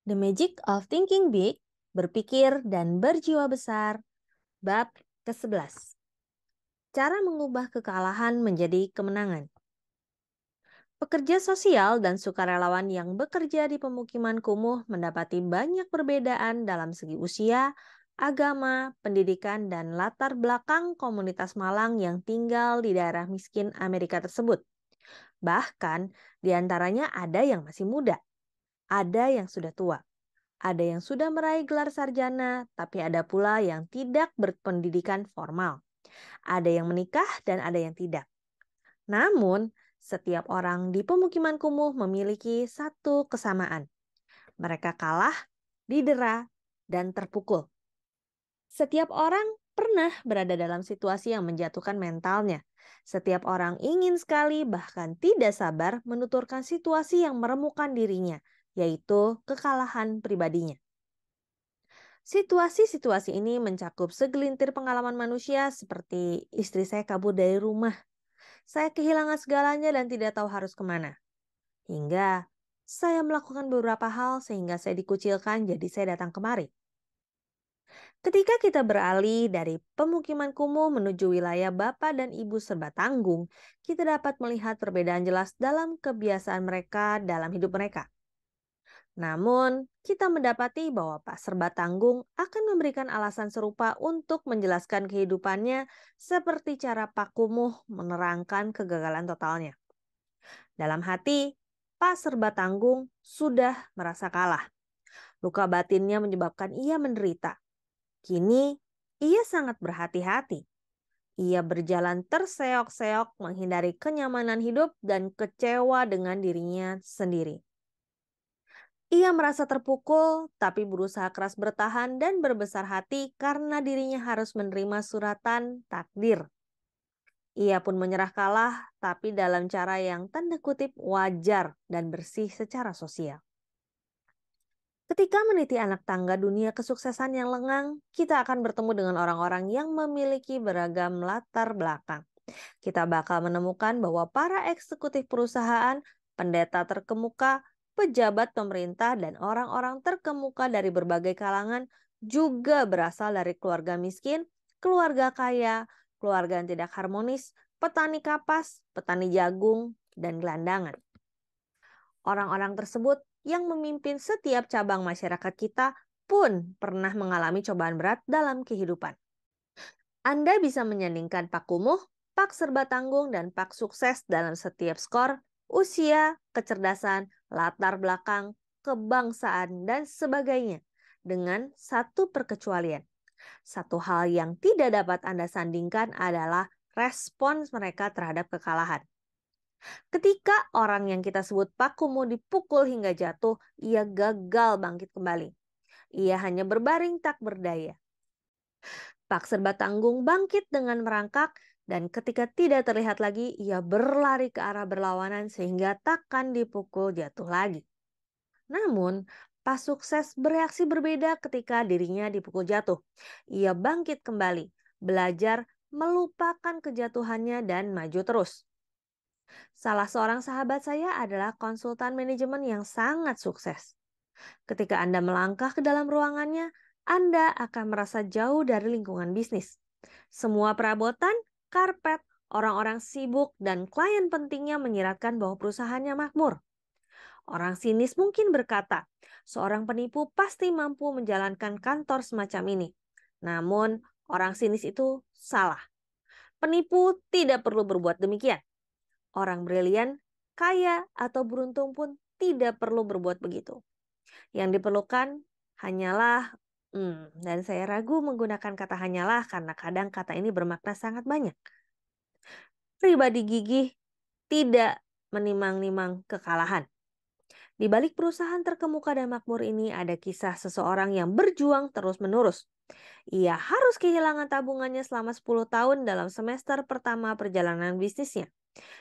The Magic of Thinking Big, Berpikir dan Berjiwa Besar, bab ke-11. Cara mengubah kekalahan menjadi kemenangan. Pekerja sosial dan sukarelawan yang bekerja di pemukiman kumuh mendapati banyak perbedaan dalam segi usia, agama, pendidikan, dan latar belakang komunitas Malang yang tinggal di daerah miskin Amerika tersebut. Bahkan, di antaranya ada yang masih muda, ada yang sudah tua. Ada yang sudah meraih gelar sarjana, tapi ada pula yang tidak berpendidikan formal. Ada yang menikah dan ada yang tidak. Namun, setiap orang di pemukiman kumuh memiliki satu kesamaan. Mereka kalah, didera, dan terpukul. Setiap orang pernah berada dalam situasi yang menjatuhkan mentalnya. Setiap orang ingin sekali, bahkan tidak sabar, menuturkan situasi yang meremukkan dirinya, yaitu kekalahan pribadinya. Situasi-situasi ini mencakup segelintir pengalaman manusia seperti istri saya kabur dari rumah. Saya kehilangan segalanya dan tidak tahu harus kemana. Hingga saya melakukan beberapa hal sehingga saya dikucilkan jadi saya datang kemari. Ketika kita beralih dari pemukiman kumuh menuju wilayah bapak dan ibu serba tanggung, kita dapat melihat perbedaan jelas dalam kebiasaan mereka dalam hidup mereka. Namun, kita mendapati bahwa Pak Serba Tanggung akan memberikan alasan serupa untuk menjelaskan kehidupannya seperti cara Pak Kumuh menerangkan kegagalan totalnya. Dalam hati, Pak Serba Tanggung sudah merasa kalah. Luka batinnya menyebabkan ia menderita. Kini, ia sangat berhati-hati. Ia berjalan terseok-seok menghindari kenyamanan hidup dan kecewa dengan dirinya sendiri. Ia merasa terpukul, tapi berusaha keras bertahan dan berbesar hati karena dirinya harus menerima suratan takdir. Ia pun menyerah kalah, tapi dalam cara yang tanda kutip wajar dan bersih secara sosial. Ketika meniti anak tangga dunia kesuksesan yang lengang, kita akan bertemu dengan orang-orang yang memiliki beragam latar belakang. Kita bakal menemukan bahwa para eksekutif perusahaan, pendeta terkemuka, pejabat pemerintah, dan orang-orang terkemuka dari berbagai kalangan juga berasal dari keluarga miskin, keluarga kaya, keluarga yang tidak harmonis, petani kapas, petani jagung, dan gelandangan. Orang-orang tersebut yang memimpin setiap cabang masyarakat kita pun pernah mengalami cobaan berat dalam kehidupan. Anda bisa menyandingkan Pak Kumuh, Pak Serba Tanggung, dan Pak Sukses dalam setiap skor, usia, kecerdasan, latar belakang, kebangsaan, dan sebagainya dengan satu perkecualian. Satu hal yang tidak dapat Anda sandingkan adalah respons mereka terhadap kekalahan. Ketika orang yang kita sebut Pak Kumuh dipukul hingga jatuh, ia gagal bangkit kembali. Ia hanya berbaring tak berdaya. Pak Serba Tanggung bangkit dengan merangkak dan ketika tidak terlihat lagi, ia berlari ke arah berlawanan sehingga takkan dipukul jatuh lagi. Namun, Pak Sukses bereaksi berbeda ketika dirinya dipukul jatuh. Ia bangkit kembali, belajar melupakan kejatuhannya dan maju terus. Salah seorang sahabat saya adalah konsultan manajemen yang sangat sukses. Ketika Anda melangkah ke dalam ruangannya, Anda akan merasa jauh dari lingkungan bisnis. Semua perabotan, karpet, orang-orang sibuk, dan klien pentingnya menyiratkan bahwa perusahaannya makmur. Orang sinis mungkin berkata, seorang penipu pasti mampu menjalankan kantor semacam ini. Namun, orang sinis itu salah. Penipu tidak perlu berbuat demikian. Orang brilian, kaya, atau beruntung pun tidak perlu berbuat begitu. Yang diperlukan hanyalah, dan saya ragu menggunakan kata hanyalah karena kadang kata ini bermakna sangat banyak. Pribadi gigih tidak menimang-nimang kekalahan. Di balik perusahaan terkemuka dan makmur ini ada kisah seseorang yang berjuang terus-menerus. Ia harus kehilangan tabungannya selama 10 tahun dalam semester pertama perjalanan bisnisnya.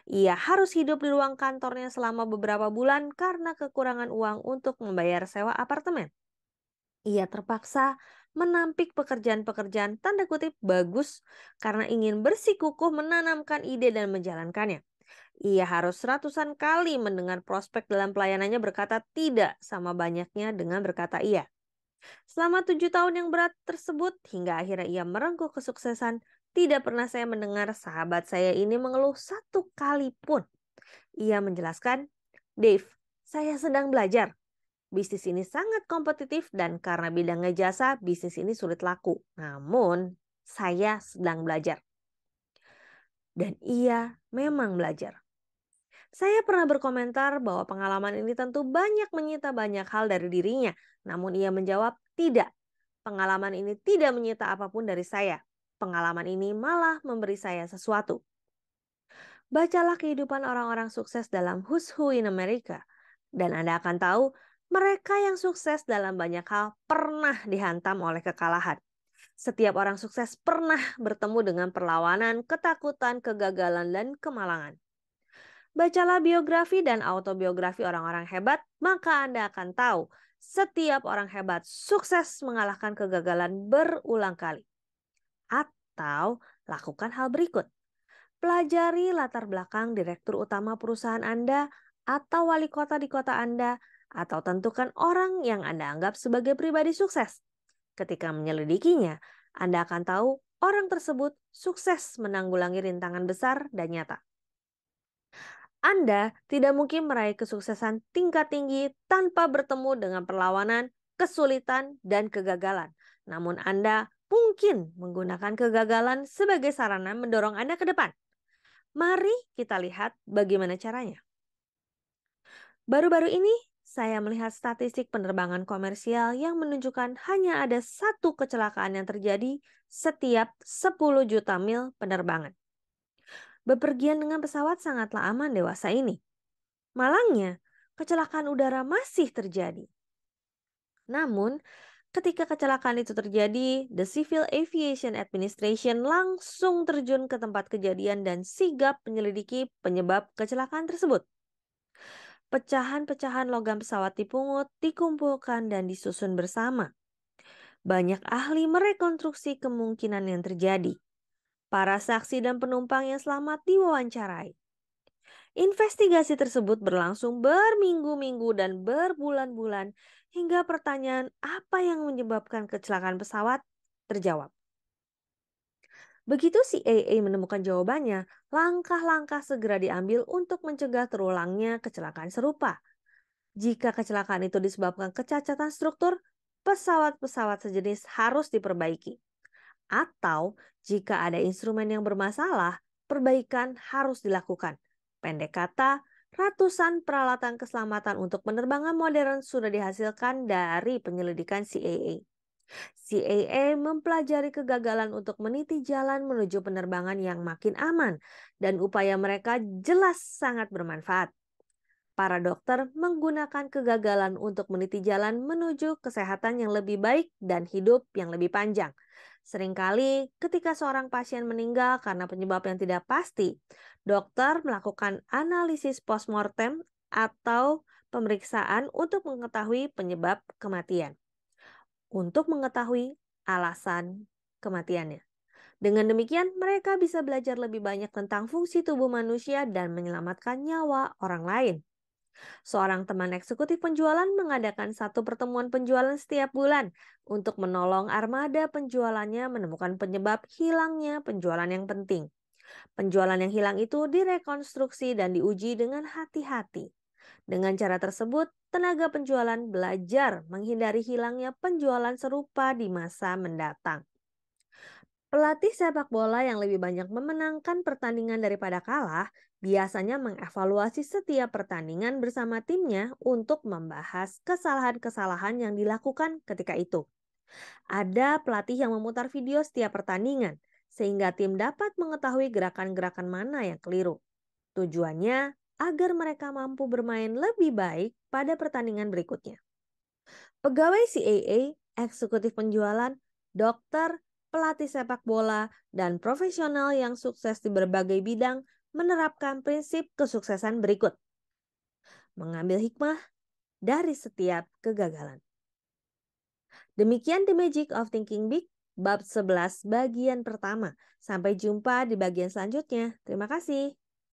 Ia harus hidup di ruang kantornya selama beberapa bulan karena kekurangan uang untuk membayar sewa apartemen. Ia terpaksa menampik pekerjaan-pekerjaan tanda kutip bagus karena ingin bersikukuh menanamkan ide dan menjalankannya. Ia harus ratusan kali mendengar prospek dalam pelayanannya berkata tidak sama banyaknya dengan berkata iya. Selama 7 tahun yang berat tersebut, hingga akhirnya ia merengkuh kesuksesan, tidak pernah saya mendengar sahabat saya ini mengeluh satu kali pun. Ia menjelaskan, Dave, saya sedang belajar. Bisnis ini sangat kompetitif dan karena bidangnya jasa, bisnis ini sulit laku. Namun, saya sedang belajar. Dan ia memang belajar. Saya pernah berkomentar bahwa pengalaman ini tentu banyak menyita banyak hal dari dirinya. Namun ia menjawab, tidak. Pengalaman ini tidak menyita apapun dari saya. Pengalaman ini malah memberi saya sesuatu. Bacalah kehidupan orang-orang sukses dalam Who's Who in America. Dan Anda akan tahu, mereka yang sukses dalam banyak hal pernah dihantam oleh kekalahan. Setiap orang sukses pernah bertemu dengan perlawanan, ketakutan, kegagalan, dan kemalangan. Bacalah biografi dan autobiografi orang-orang hebat, maka Anda akan tahu setiap orang hebat sukses mengalahkan kegagalan berulang kali. Atau lakukan hal berikut. Pelajari latar belakang direktur utama perusahaan Anda atau wali kota di kota Anda, atau tentukan orang yang Anda anggap sebagai pribadi sukses. Ketika menyelidikinya, Anda akan tahu orang tersebut sukses menanggulangi rintangan besar dan nyata. Anda tidak mungkin meraih kesuksesan tingkat tinggi tanpa bertemu dengan perlawanan, kesulitan, dan kegagalan. Namun Anda mungkin menggunakan kegagalan sebagai sarana mendorong Anda ke depan. Mari kita lihat bagaimana caranya. Baru-baru ini saya melihat statistik penerbangan komersial yang menunjukkan hanya ada satu kecelakaan yang terjadi setiap 10 juta mil penerbangan. Bepergian dengan pesawat sangatlah aman dewasa ini. Malangnya, kecelakaan udara masih terjadi. Namun, ketika kecelakaan itu terjadi, the Civil Aviation Administration langsung terjun ke tempat kejadian dan sigap menyelidiki penyebab kecelakaan tersebut. Pecahan-pecahan logam pesawat dipungut, dikumpulkan, dan disusun bersama. Banyak ahli merekonstruksi kemungkinan yang terjadi. Para saksi dan penumpang yang selamat diwawancarai. Investigasi tersebut berlangsung berminggu-minggu dan berbulan-bulan hingga pertanyaan apa yang menyebabkan kecelakaan pesawat terjawab. Begitu CAA menemukan jawabannya, langkah-langkah segera diambil untuk mencegah terulangnya kecelakaan serupa. Jika kecelakaan itu disebabkan kecacatan struktur, pesawat-pesawat sejenis harus diperbaiki. Atau jika ada instrumen yang bermasalah, perbaikan harus dilakukan. Pendek kata, ratusan peralatan keselamatan untuk penerbangan modern sudah dihasilkan dari penyelidikan CAA. CAA mempelajari kegagalan untuk meniti jalan menuju penerbangan yang makin aman, dan upaya mereka jelas sangat bermanfaat. Para dokter menggunakan kegagalan untuk meniti jalan menuju kesehatan yang lebih baik dan hidup yang lebih panjang. Seringkali ketika seorang pasien meninggal karena penyebab yang tidak pasti, dokter melakukan analisis postmortem atau pemeriksaan untuk mengetahui penyebab kematian. Untuk mengetahui alasan kematiannya. Dengan demikian, mereka bisa belajar lebih banyak tentang fungsi tubuh manusia dan menyelamatkan nyawa orang lain. Seorang teman eksekutif penjualan mengadakan satu pertemuan penjualan setiap bulan untuk menolong armada penjualannya menemukan penyebab hilangnya penjualan yang penting. Penjualan yang hilang itu direkonstruksi dan diuji dengan hati-hati. Dengan cara tersebut, tenaga penjualan belajar menghindari hilangnya penjualan serupa di masa mendatang. Pelatih sepak bola yang lebih banyak memenangkan pertandingan daripada kalah biasanya mengevaluasi setiap pertandingan bersama timnya untuk membahas kesalahan-kesalahan yang dilakukan ketika itu. Ada pelatih yang memutar video setiap pertandingan sehingga tim dapat mengetahui gerakan-gerakan mana yang keliru. Tujuannya agar mereka mampu bermain lebih baik pada pertandingan berikutnya. Pegawai CAA, eksekutif penjualan, dokter, pelatih sepak bola, dan profesional yang sukses di berbagai bidang menerapkan prinsip kesuksesan berikut. Mengambil hikmah dari setiap kegagalan. Demikian The Magic of Thinking Big, bab 11 bagian pertama. Sampai jumpa di bagian selanjutnya. Terima kasih.